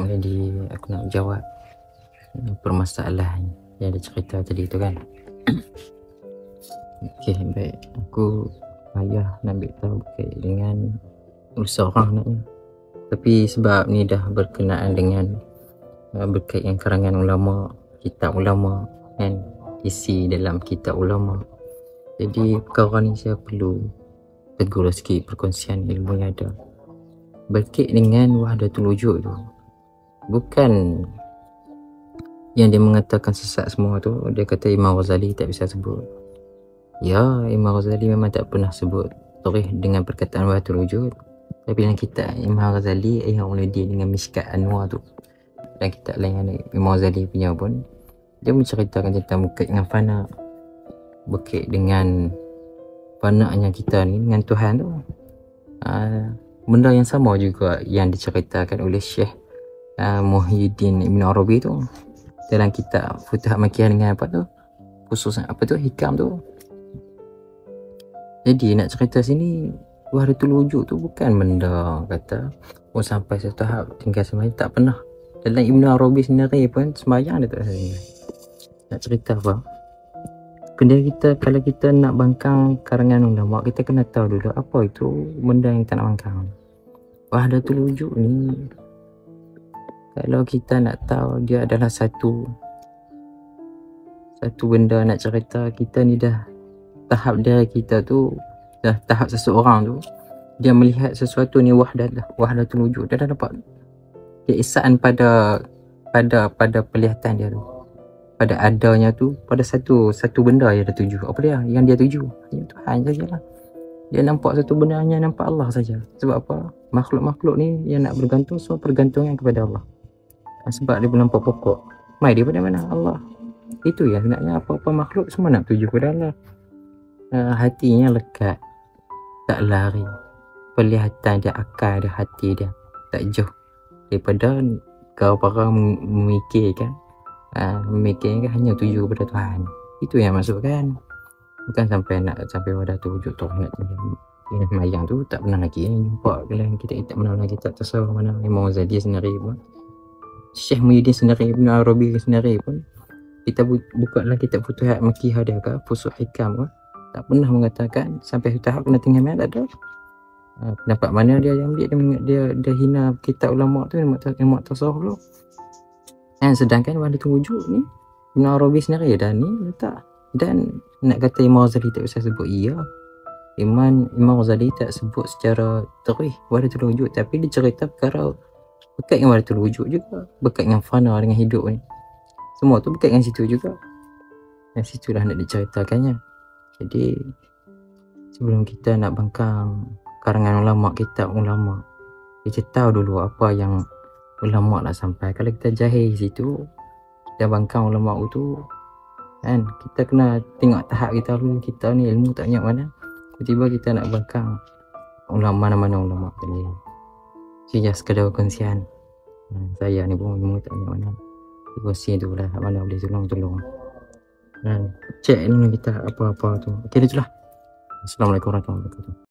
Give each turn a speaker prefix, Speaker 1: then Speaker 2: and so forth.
Speaker 1: Jadi aku nak jawab permasalahan yang ada cerita tadi tu kan. Okey, baik. Aku payah nak ambil tahu berkait dengan usaha orang naknya. Tapi sebab ni dah berkenaan dengan berkait dengan karangan ulama, kitab ulama kan, isi dalam kitab ulama. Jadi perkara ni saya perlu tegur sikit perkongsian ilmu yang ada berkait dengan wahdatul wujud tu. Bukan yang dia mengatakan sesat semua tu. Dia kata Imam Ghazali tak bisa sebut. Ya, Imam Ghazali memang tak pernah sebut tarikh dengan perkataan wahdatul wujud. Tapi dalam kitab Imam Ghazali, Ihya Ulumuddin dengan Mishkat Anwar tu, dan kitab lain yang Imam Ghazali punya pun, dia menceritakan tentang berkait dengan fana, berkait dengan fananya kita ni dengan Tuhan tu. Benda yang sama juga yang diceritakan oleh Syekh Muhyiddin Ibn Arabi tu dalam kitab Futuhat Makkiyah dengan apa tu, khususnya apa tu, hikam tu. Jadi nak cerita sini, wahdatul wujud tu bukan benda kata sampai satu tahap tinggal sembahyang, tak pernah. Dalam Ibn Arabi sendiri pun sembahyang dia tak sembahyang. Nak cerita apa, kena kita, kalau kita nak bangkang karangan ulama, kita kena tahu dulu apa itu benda yang kita nak bangkang. Wahdatul wujud ni, kalau kita nak tahu, dia adalah satu benda. Nak cerita kita ni dah tahap diri kita tu, dah tahap seseorang tu, dia melihat sesuatu ni wahdatul wujud. Dia dah dapat keesaan pada pelihatan dia tu, pada adanya tu, pada satu benda yang dia tuju. Apa dia yang dia tuju? Hanya Tuhan sajalah. Dia nampak satu benda, hanya nampak Allah saja. Sebab apa? Makhluk-makhluk ni yang nak bergantung, semua pergantungan kepada Allah. Sebab dia belum nampak pokok. Mai daripada mana? Allah. Itu ya sebenarnya, apa-apa makhluk semua nak tuju kepada Allah. Hatinya lekat, tak lari. Penglihatan dia, akal dia, hati dia tak jauh daripada kau para memikirkan hanya tuju kepada Tuhan. Itu yang masuk kan. Bukan sampai wahdatul wujud tu. Nak semayang tu tak pernah lagi jumpa dalam kita mana lagi, tak tasawuf mana. Imam Ghazali sendiri pun, Syekh Muhyiddin sendiri, Ibn Arabi sendiri pun, kita buka lagi kitab Futuhat Makkiyah dia ke, Fusuh Hikam ke, tak pernah mengatakan sampai tahap kena tinggal mayat. Tak ada. Pendapat mana dia yang ambil, dia hina kitab ulama tu, ilmu tasawuf tu. Sedangkan wahdatul wujud ni Ibn Arabi sendiri dan ni letak. Dan nak kata Imam Ghazali tak bisa sebut, iya, Imam Ghazali tak sebut secara tarikh wahdatul wujud, tapi dia cerita perkara berkait dengan wahdatul wujud juga, berkait dengan fana, dengan hidup ni. Semua tu berkait dengan situ juga. Dan situlah nak diceritakannya. Jadi sebelum kita nak bangkang karangan ulama, kitab ulama, kita tahu dulu apa yang ulama nak sampai. Kalau kita jahil situ, kita bangkang ulama tu kan, kita kena tengok tahap kita dulu. Kita ni ilmu tak banyak mana, tiba-tiba kita nak bangkang mana-mana ulama tadi. Saya sekadar kongsian. Saya ni pun ilmu tak banyak mana, kongsi tu lah, mana boleh tolong. Cek dulu kita apa-apa tu. Okey, itulah. Assalamualaikum warahmatullahi wabarakatuh.